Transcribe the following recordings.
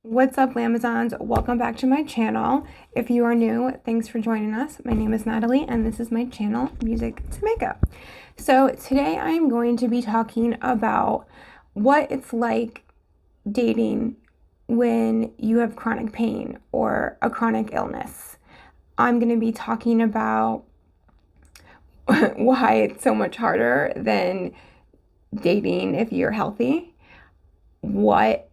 What's up, Amazons? Welcome back to my channel. If you are new, thanks for joining us. My name is Natalie, and this is my channel, Music to Makeup. So today I am going to be talking about what it's like dating when you have chronic pain or a chronic illness. I'm going to be talking about why it's so much harder than dating if you're healthy, what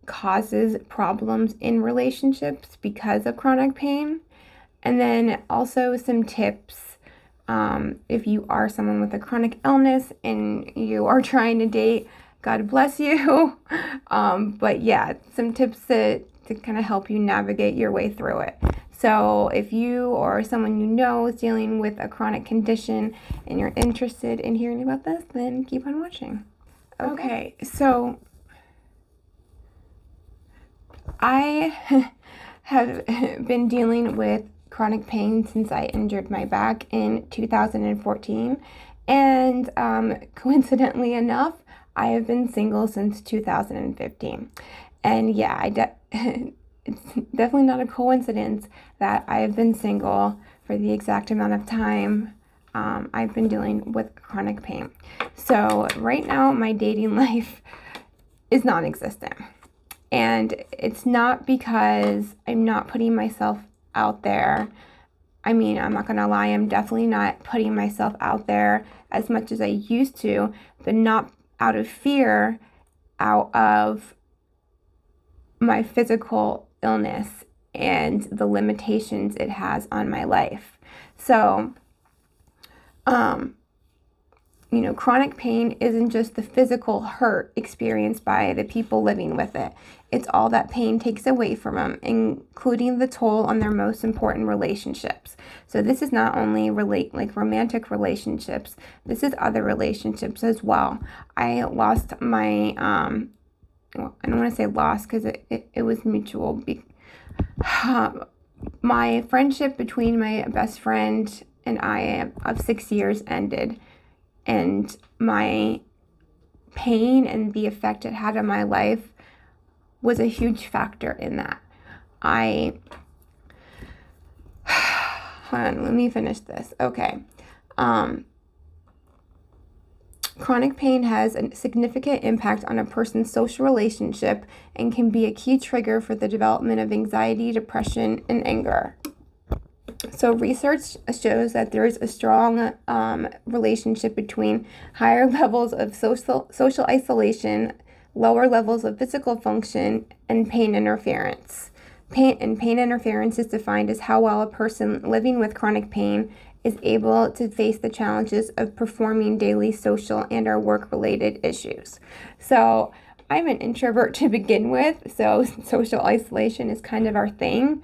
causes problems in relationships because of chronic pain, and then also some tips if you are someone with a chronic illness and you are trying to date. God bless you. But yeah, some tips to kind of help you navigate your way through it. So if you or someone you know is dealing with a chronic condition and you're interested in hearing about this, then keep on watching. Okay, so I have been dealing with chronic pain since I injured my back in 2014, and coincidentally enough, I have been single since 2015. And yeah, it's definitely not a coincidence that I have been single for the exact amount of time I've been dealing with chronic pain. So right now, my dating life is non-existent. And it's not because I'm not putting myself out there. I mean, I'm not going to lie, I'm definitely not putting myself out there as much as I used to, but not out of fear, out of my physical illness and the limitations it has on my life. So, chronic pain isn't just the physical hurt experienced by the people living with it. It's all that pain takes away from them, including the toll on their most important relationships. So this is not only romantic relationships, this is other relationships as well. I lost my, well, I don't want to say lost because it was mutual. My friendship between my best friend and I of 6 years ended. And my pain and the effect it had on my life was a huge factor in that. Hold on, let me finish this. Okay. Chronic pain has a significant impact on a person's social relationship and can be a key trigger for the development of anxiety, depression, and anger. So research shows that there is a strong relationship between higher levels of social isolation, lower levels of physical function, and pain interference. Pain interference is defined as how well a person living with chronic pain is able to face the challenges of performing daily social and or work-related issues. So I'm an introvert to begin with, so social isolation is kind of our thing.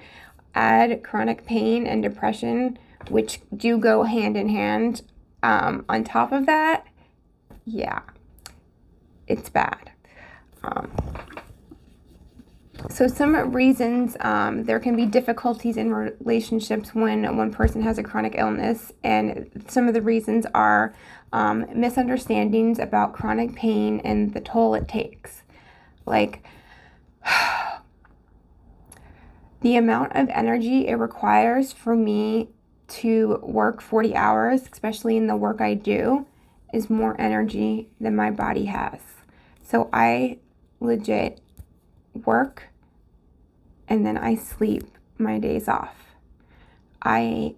Add chronic pain and depression, which do go hand in hand, on top of that, yeah, it's bad. So some reasons there can be difficulties in relationships when one person has a chronic illness, and some of the reasons are misunderstandings about chronic pain and the toll it takes. Like, the amount of energy it requires for me to work 40 hours, especially in the work I do, is more energy than my body has. So I legit work and then I sleep my days off. I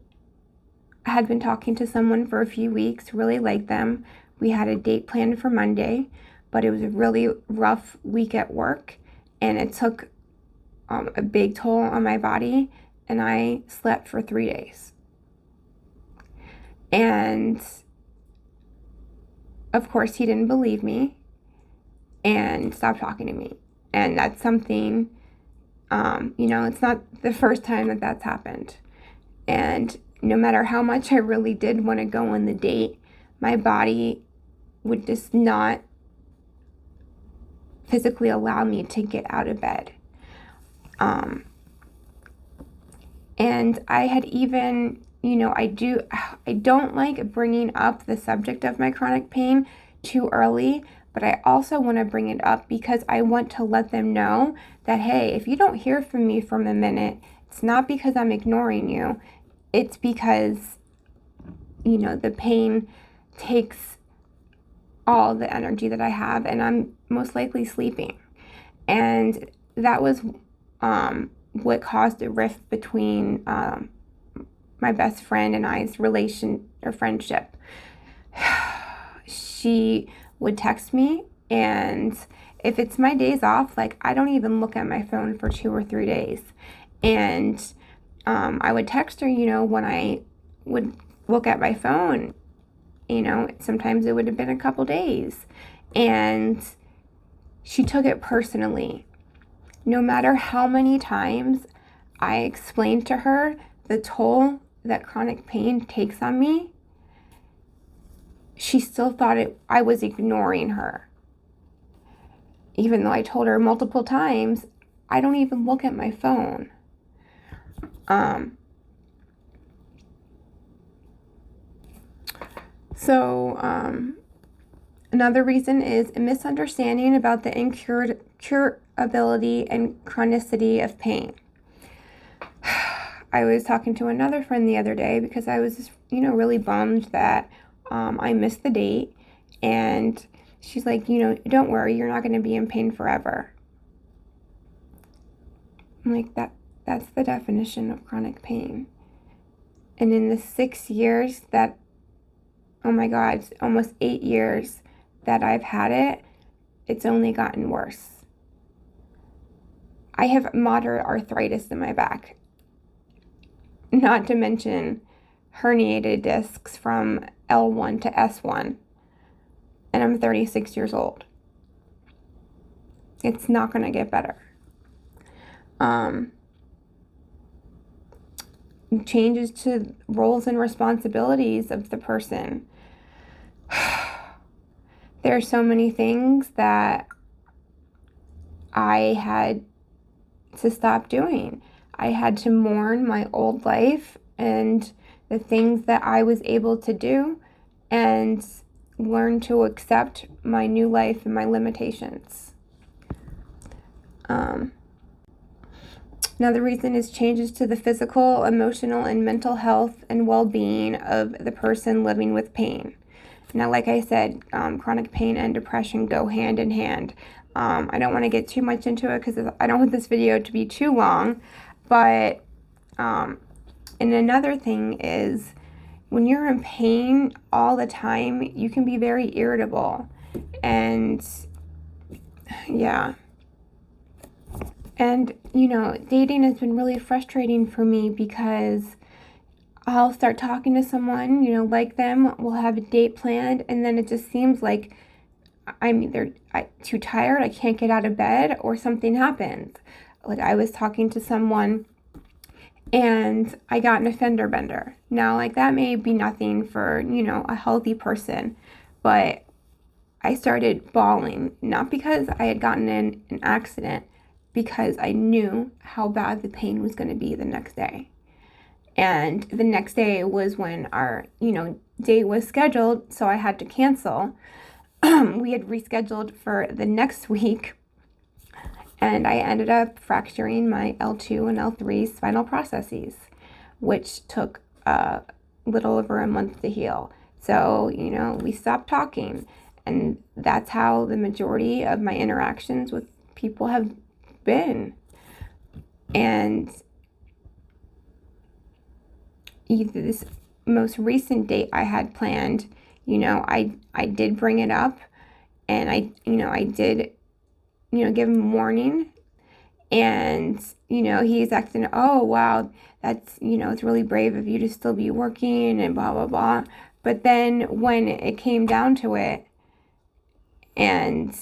had been talking to someone for a few weeks, really liked them. We had a date planned for Monday, but it was a really rough week at work, and it took a big toll on my body, and I slept for 3 days. And of course, he didn't believe me and stopped talking to me. And that's something, it's not the first time that that's happened. And no matter how much I really did want to go on the date, my body would just not physically allow me to get out of bed. And I had even, I don't like bringing up the subject of my chronic pain too early, but I also want to bring it up because I want to let them know that, hey, if you don't hear from me for a minute, it's not because I'm ignoring you. It's because, the pain takes all the energy that I have, and I'm most likely sleeping. And that was what caused a rift between my best friend and I's relation or friendship. She would text me, and if it's my days off, like, I don't even look at my phone for 2 or 3 days. And I would text her, when I would look at my phone, sometimes it would have been a couple days. And she took it personally. No matter how many times I explained to her the toll that chronic pain takes on me, she still thought I was ignoring her. Even though I told her multiple times, I don't even look at my phone. Another reason is a misunderstanding about the incurability and chronicity of pain. I was talking to another friend the other day because I was, really bummed that I missed the date, and she's like, don't worry, you're not going to be in pain forever. I'm like, that's the definition of chronic pain. And in the 6 years that, oh my God, it's almost 8 years that I've had it, it's only gotten worse. I have moderate arthritis in my back, not to mention herniated discs from L1 to S1, and I'm 36 years old. It's not going to get better. Changes to roles and responsibilities of the person. There are so many things that I had to stop doing. I had to mourn my old life and the things that I was able to do, and learn to accept my new life and my limitations. Another reason is changes to the physical, emotional, and mental health and well-being of the person living with pain. Now, like I said, chronic pain and depression go hand in hand. I don't want to get too much into it because I don't want this video to be too long, but and another thing is, when you're in pain all the time, you can be very irritable. And yeah. And, dating has been really frustrating for me because I'll start talking to someone, like them, we'll have a date planned, and then it just seems like I'm either too tired, I can't get out of bed, or something happens. Like, I was talking to someone and I got an fender bender. Now, like, that may be nothing for, a healthy person, but I started bawling, not because I had gotten in an accident, because I knew how bad the pain was going to be the next day. And the next day was when our, date was scheduled, so I had to cancel. We had rescheduled for the next week, and I ended up fracturing my L2 and L3 spinal processes, which took a little over a month to heal. So, we stopped talking, and that's how the majority of my interactions with people have been. And this most recent date I had planned, I did bring it up, and I did, give him a warning, and, he's acting, oh, wow, that's, it's really brave of you to still be working and blah, blah, blah. But then when it came down to it, and,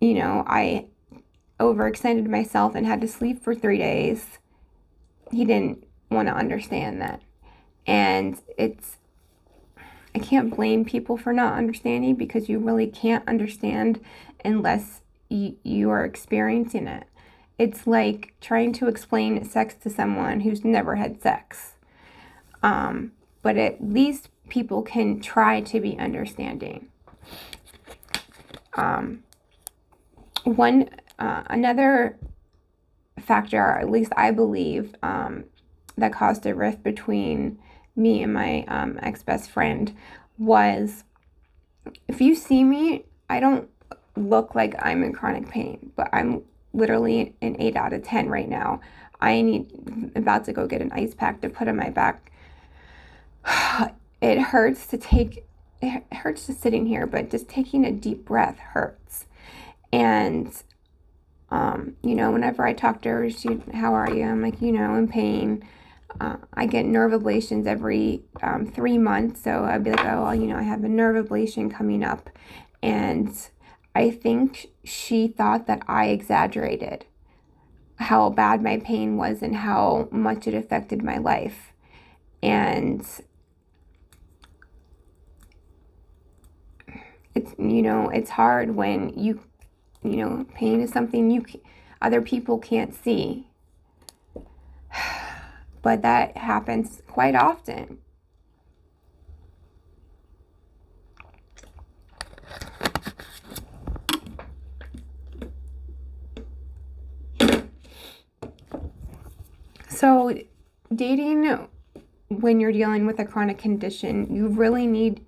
I overextended myself and had to sleep for 3 days, he didn't want to understand that. And I can't blame people for not understanding, because you really can't understand unless you are experiencing it. It's like trying to explain sex to someone who's never had sex. But at least people can try to be understanding. Another factor, or at least I believe, that caused a rift between me and my ex-best friend was, if you see me, I don't look like I'm in chronic pain, but I'm literally an 8 out of 10 right now. I'm about to go get an ice pack to put on my back. It hurts just sitting here, but just taking a deep breath hurts. And whenever I talk to her, how are you? I'm like, in pain. I get nerve ablations every 3 months. So I'd be like, I have a nerve ablation coming up. And I think she thought that I exaggerated how bad my pain was and how much it affected my life. And it's hard when pain is something other people can't see. But that happens quite often. So dating, when you're dealing with a chronic condition, you really need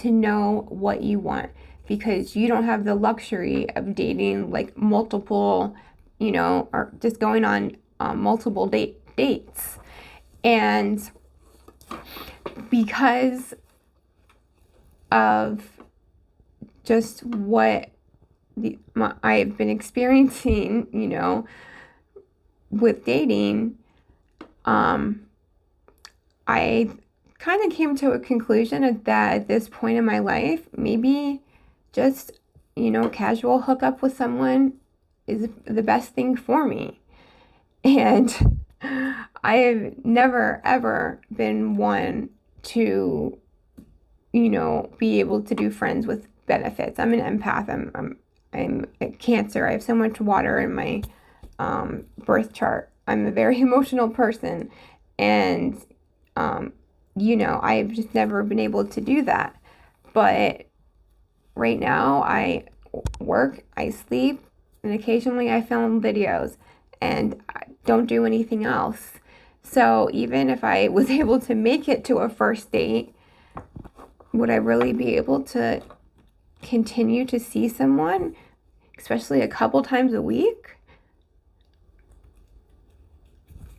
to know what you want, because you don't have the luxury of dating like multiple, or just going on multiple dates. And because of just what I've been experiencing, with dating, I kind of came to a conclusion that at this point in my life, maybe just, casual hookup with someone is the best thing for me. And I have never, ever been one to, be able to do friends with benefits. I'm an empath. I'm a Cancer. I have so much water in my birth chart. I'm a very emotional person. And, I've just never been able to do that. But right now, I work, I sleep, and occasionally I film videos, and I don't do anything else. So even if I was able to make it to a first date, would I really be able to continue to see someone, especially a couple times a week?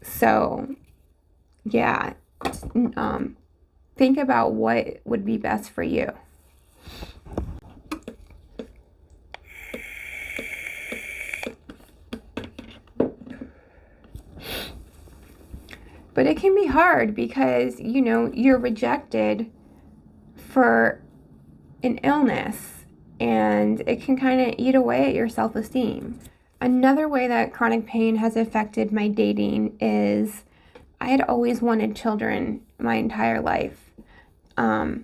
So, yeah, think about what would be best for you. But it can be hard because, you're rejected for an illness, and it can kind of eat away at your self-esteem. Another way that chronic pain has affected my dating is I had always wanted children my entire life. But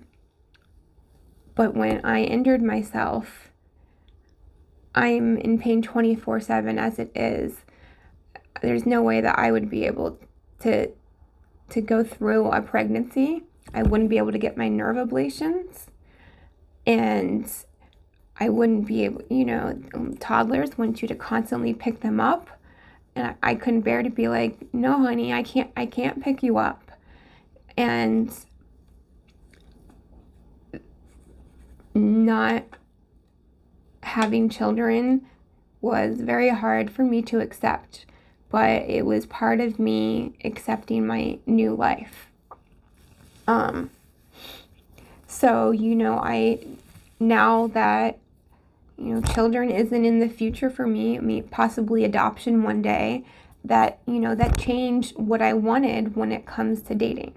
when I injured myself, I'm in pain 24/7 as it is. There's no way that I would be able to go through a pregnancy. I wouldn't be able to get my nerve ablations, and I wouldn't be able, toddlers want you to constantly pick them up, and I couldn't bear to be like, no, honey, I can't pick you up. And not having children was very hard for me to accept, but it was part of me accepting my new life. So, now that, children isn't in the future for me, possibly adoption one day, that changed what I wanted when it comes to dating.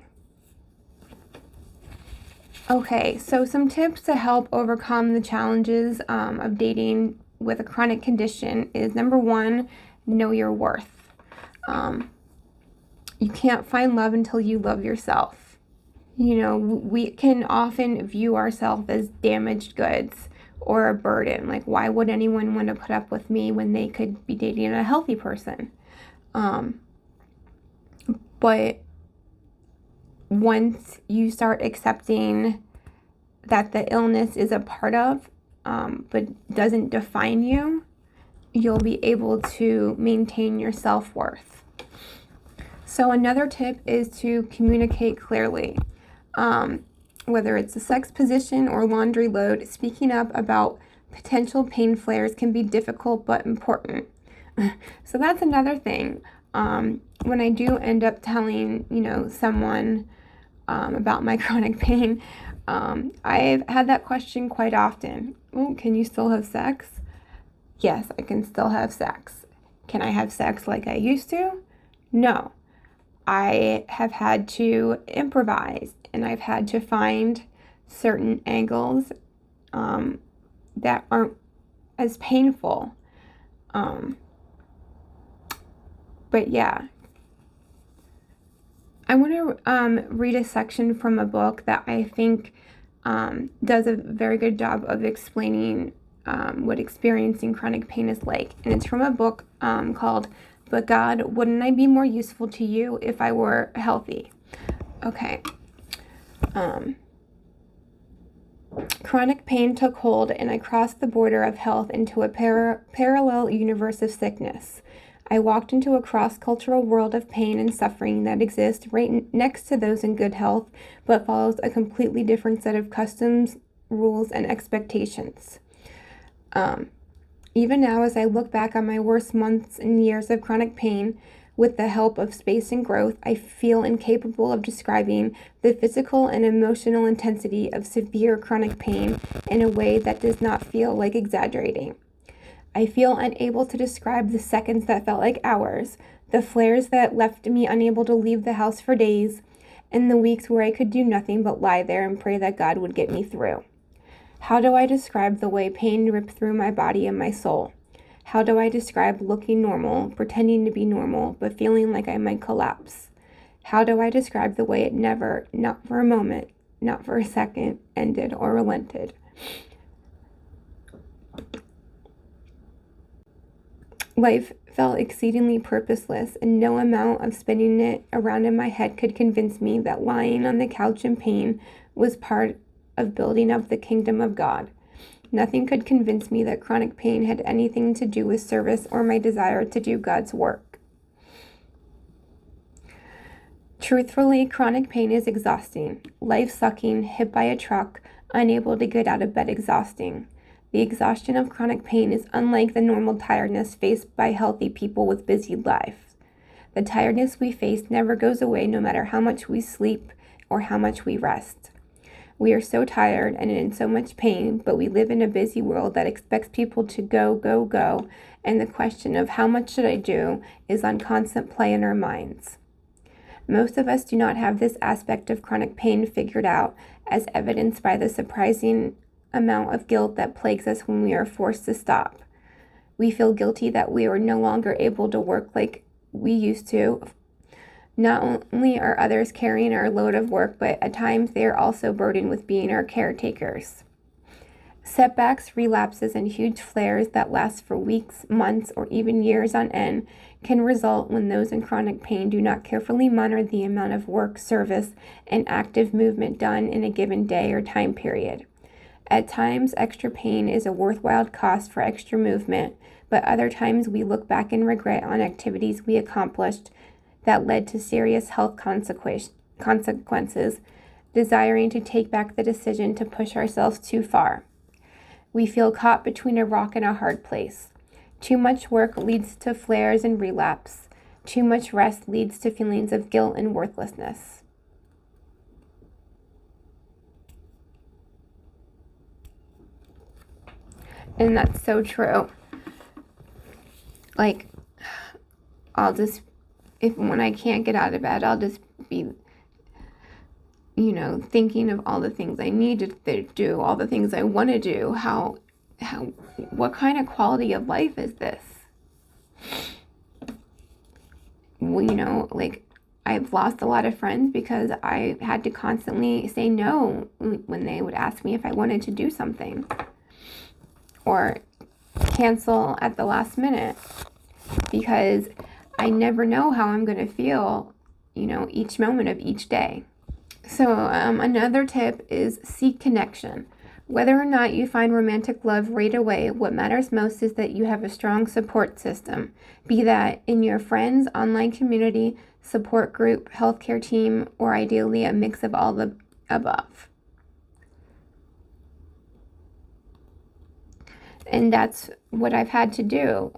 Okay, so some tips to help overcome the challenges of dating with a chronic condition is, number one, know your worth. You can't find love until you love yourself. We can often view ourselves as damaged goods or a burden. Like, why would anyone want to put up with me when they could be dating a healthy person? But once you start accepting that the illness is a part of but doesn't define you, you'll be able to maintain your self-worth. So another tip is to communicate clearly. Whether it's a sex position or laundry load, speaking up about potential pain flares can be difficult but important. So that's another thing. When I do end up telling, someone about my chronic pain, I've had that question quite often. Oh, can you still have sex? Yes, I can still have sex. Can I have sex like I used to? No. I have had to improvise, and I've had to find certain angles that aren't as painful. But yeah, I want to read a section from a book that I think does a very good job of explaining what experiencing chronic pain is like. And it's from a book called "But God, Wouldn't I Be More Useful to You If I Were Healthy?" Okay. Chronic pain took hold, and I crossed the border of health into a parallel universe of sickness. I walked into a cross-cultural world of pain and suffering that exists right next to those in good health, but follows a completely different set of customs, rules, and expectations. Even now, as I look back on my worst months and years of chronic pain, with the help of space and growth, I feel incapable of describing the physical and emotional intensity of severe chronic pain in a way that does not feel like exaggerating. I feel unable to describe the seconds that felt like hours, the flares that left me unable to leave the house for days, and the weeks where I could do nothing but lie there and pray that God would get me through. How do I describe the way pain ripped through my body and my soul? How do I describe looking normal, pretending to be normal, but feeling like I might collapse? How do I describe the way it never, not for a moment, not for a second, ended or relented? Life felt exceedingly purposeless, and no amount of spinning it around in my head could convince me that lying on the couch in pain was part of building up the kingdom of God. Nothing could convince me that chronic pain had anything to do with service or my desire to do God's work. Truthfully, chronic pain is exhausting. Life-sucking, hit by a truck, unable to get out of bed exhausting. The exhaustion of chronic pain is unlike the normal tiredness faced by healthy people with busy lives. The tiredness we face never goes away no matter how much we sleep or how much we rest. We are so tired and in so much pain, but we live in a busy world that expects people to go, go, go, and the question of how much should I do is on constant play in our minds. Most of us do not have this aspect of chronic pain figured out, as evidenced by the surprising amount of guilt that plagues us when we are forced to stop. We feel guilty that we are no longer able to work like we used to. Not only are others carrying our load of work, but at times they are also burdened with being our caretakers. Setbacks, relapses, and huge flares that last for weeks, months, or even years on end can result when those in chronic pain do not carefully monitor the amount of work, service, and active movement done in a given day or time period. At times, extra pain is a worthwhile cost for extra movement, but other times we look back in regret on activities we accomplished that led to serious health consequences, desiring to take back the decision to push ourselves too far. We feel caught between a rock and a hard place. Too much work leads to flares and relapse. Too much rest leads to feelings of guilt and worthlessness. And that's so true. Like, when I can't get out of bed, I'll just be, thinking of all the things I need to do, all the things I want to do. What kind of quality of life is this? Well, I've lost a lot of friends because I had to constantly say no when they would ask me if I wanted to do something, or cancel at the last minute, because I never know how I'm going to feel, each moment of each day. So another tip is seek connection. Whether or not you find romantic love right away, what matters most is that you have a strong support system, be that in your friends, online community, support group, healthcare team, or ideally a mix of all the above. And that's what I've had to do.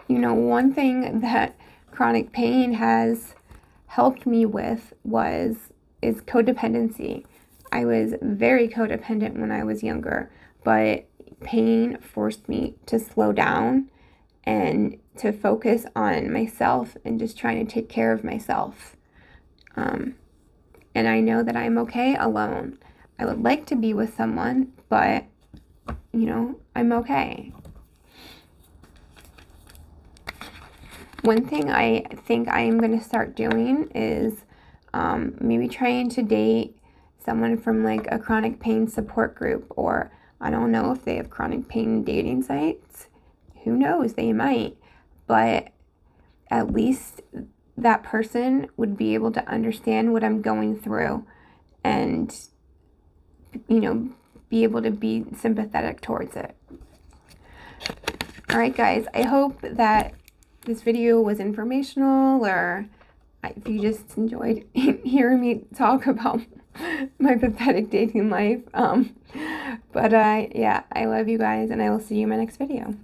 One thing that chronic pain has helped me with is codependency. I was very codependent when I was younger, but pain forced me to slow down and to focus on myself and just trying to take care of myself. And I know that I'm okay alone. I would like to be with someone, but, I'm okay. One thing I think I am going to start doing is maybe trying to date someone from like a chronic pain support group, or I don't know if they have chronic pain dating sites. Who knows? They might. But at least that person would be able to understand what I'm going through and, be able to be sympathetic towards it. All right, guys, I hope that this video was informational, or if you just enjoyed hearing me talk about my pathetic dating life. Yeah, I love you guys, and I will see you in my next video.